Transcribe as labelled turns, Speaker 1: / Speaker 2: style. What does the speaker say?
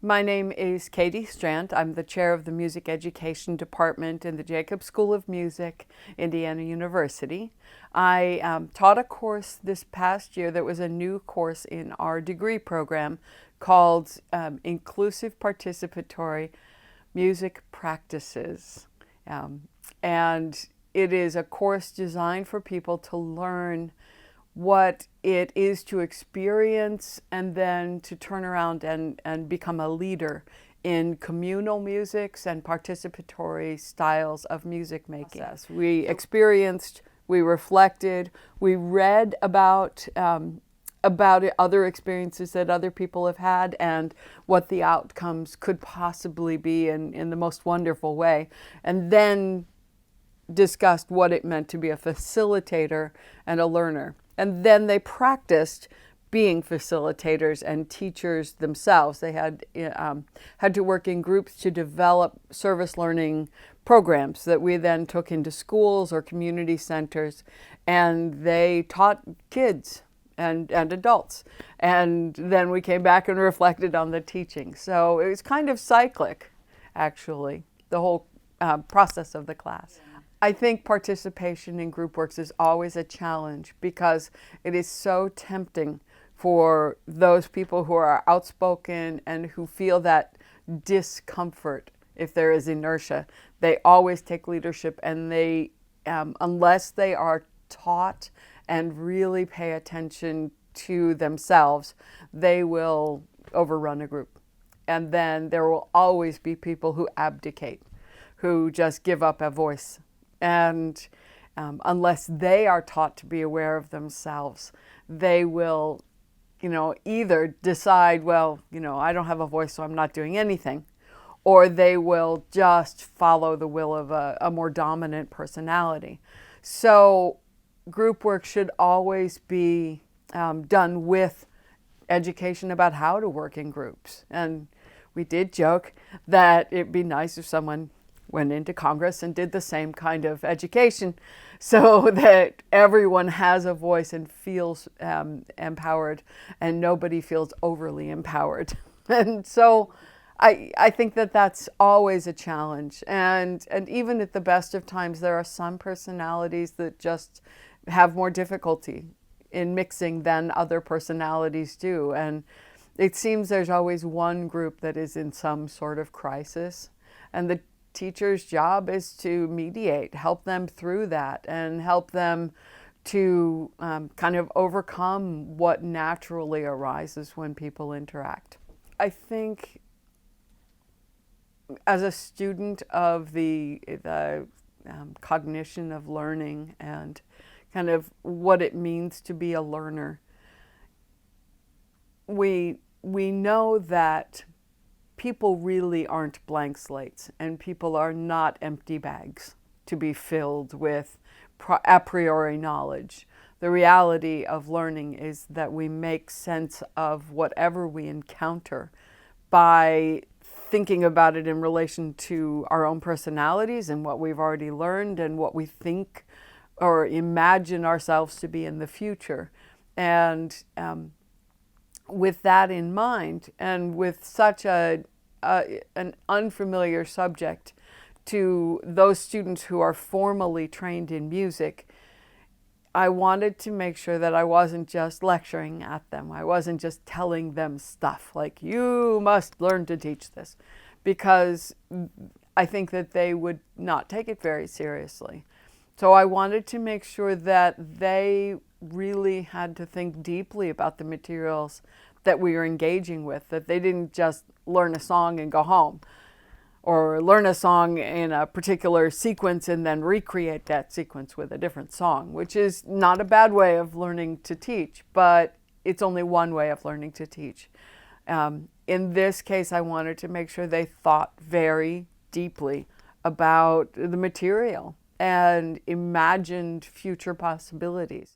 Speaker 1: My name is Katie Strand. I'm the chair of the Music Education Department in the Jacobs School of Music, Indiana University. I taught a course this past year that was a new course in our degree program called Inclusive Participatory Music Practices. And it is a course designed for people to learn what it is to experience and then to turn around and become a leader in communal musics and participatory styles of music making. We experienced, we reflected, we read about other experiences that other people have had and what the outcomes could possibly be in the most wonderful way, and then discussed what it meant to be a facilitator and a learner. And then they practiced being facilitators and teachers themselves. They had to work in groups to develop service learning programs that we then took into schools or community centers, and they taught kids and adults. And then we came back and reflected on the teaching. So it was kind of cyclic, actually, the whole process of the class. I think participation in group works is always a challenge because it is so tempting for those people who are outspoken and who feel that discomfort if there is inertia. They always take leadership, and they, unless they are taught and really pay attention to themselves, they will overrun a group. And then there will always be people who abdicate, who just give up a voice. And unless they are taught to be aware of themselves, they will, either decide, well, I don't have a voice, so I'm not doing anything, or they will just follow the will of a more dominant personality. So group work should always be done with education about how to work in groups. And we did joke that it'd be nice if someone went into Congress and did the same kind of education so that everyone has a voice and feels empowered and nobody feels overly empowered. And so I think that that's always a challenge. And even at the best of times, there are some personalities that just have more difficulty in mixing than other personalities do. And it seems there's always one group that is in some sort of crisis. And the teacher's job is to mediate, help them through that, and help them to kind of overcome what naturally arises when people interact. I think as a student of the cognition of learning and kind of what it means to be a learner, we know that people really aren't blank slates, and people are not empty bags to be filled with a priori knowledge. The reality of learning is that we make sense of whatever we encounter by thinking about it in relation to our own personalities and what we've already learned and what we think or imagine ourselves to be in the future. And with that in mind, and with such an unfamiliar subject to those students who are formally trained in music, I wanted to make sure that I wasn't just lecturing at them. I wasn't just telling them stuff like, you must learn to teach this, because I think that they would not take it very seriously. So I wanted to make sure that they really had to think deeply about the materials that we were engaging with, that they didn't just learn a song and go home, or learn a song in a particular sequence and then recreate that sequence with a different song, which is not a bad way of learning to teach, but it's only one way of learning to teach. In this case, I wanted to make sure they thought very deeply about the material and imagined future possibilities.